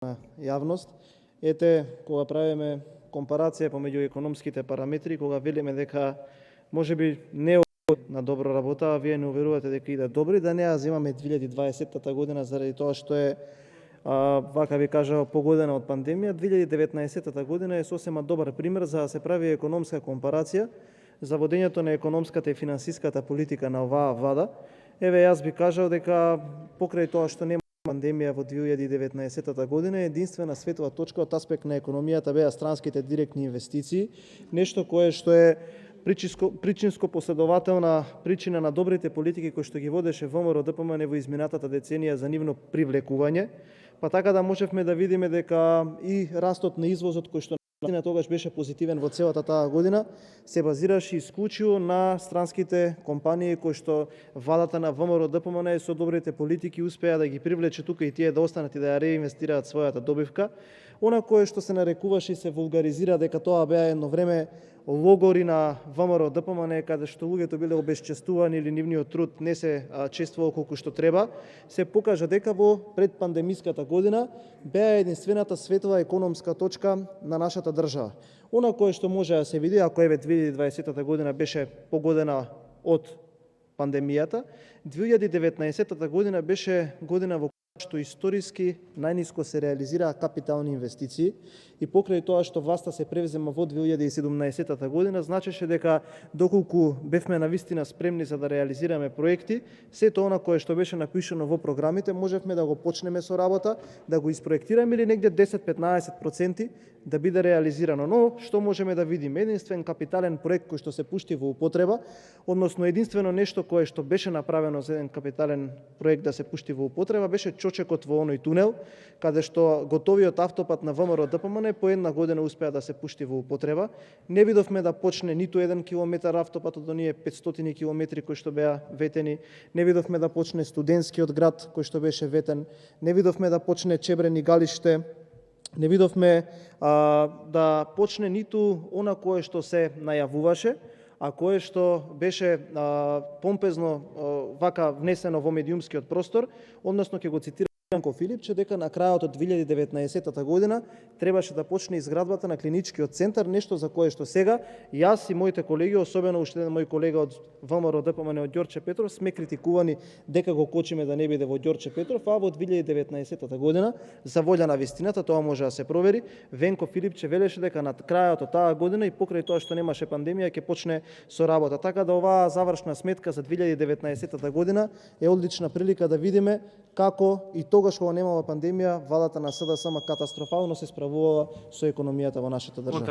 на јавност. Ете, кога правиме компарација помеѓу економските параметри, кога велиме дека можеби не на добра работа, а вие не уверувате дека иде добри, да не ја земаме 2020 година заради тоа што е вака ви кажа погодена од пандемија. 2019 година е сосема добар пример за да се прави економска компарација за водењето на економската и финансиската политика на оваа влада. Еве, јас би кажал дека покрај тоа што нема пандемија во 2019 година, единствена светла точка од аспект на економијата беа странските директни инвестиции, нешто кое што е причинско последователна причина на добрите политики кои што ги водеше ВМРО ДПМН во изминатата деценија за нивно привлекување, па така да можевме да видиме дека и растот на извозот кој што на тогаш беше позитивен во целата таа година, се базираше исклучиво на странските компании кои што владата на ВМРО ДПМН со добрите политики успеа да ги привлече тука и тие да останат и да ја реинвестираат својата добивка. Она кое што се нарекуваше и се вулгаризира дека тоа беа едно време логори на ВМРО ДПМН, каде што луѓето биле обесчестувани или нивниот труд не се чествувал колку што треба, се покажа дека во предпандемиската година беа единствената светла економска точка на нашата држава. Она кое што може да се види, ако еве 2020 година беше погодена од пандемијата, 2019 година беше година во што историски најниско се реализираа капитални инвестиции и покрај тоа што власта се превзема во 2017 година, значеше дека доколку бевме навистина спремни за да реализираме проекти, сето она кое што беше напишано во програмите, можевме да го почнеме со работа, да го испроектираме или негде 10-15% да биде реализирано. Но што можеме да видиме? Единствен капитален проект кој што се пушти во употреба, односно единствено нешто кое што беше направено за еден капитален проект да се пушти во употреба, беше чочекот во оној тунел, каде што готовиот автопат на ВМРО ДПМН по една година успеа да се пушти во употреба. Не видовме да почне ниту 1 километар автопат од оние 500 километри кои што беа ветени. Не видовме да почне студентскиот град кој што беше ветен. Не видовме да почне Чебрен и Галиште. Не видовме да почне ниту она кое што се најавуваше, а кое што беше помпезно вака внесено во медиумскиот простор, односно ќе го цитирам Јанко Филипче, дека на крајот од 2019 година требаше да почне изградбата на клиничкиот центар, нешто за кое што сега јас и моите колеги, особено уште еден мој колега од ВМРО ДПМН од Ѓорче Петров, сме критикувани дека го кочиме да не биде во Ѓорче Петров, а во 2019 година, за волја на вистината, тоа може да се провери, Венко Филипче велеше дека на крајот од таа година и покрај тоа што немаше пандемија ќе почне со работа. Така да оваа завршна сметка за 2019 година е одлична прилика да видиме како и тогаш кога немала пандемија, владата на СДСМ катастрофално се справувала со економијата во нашата држава.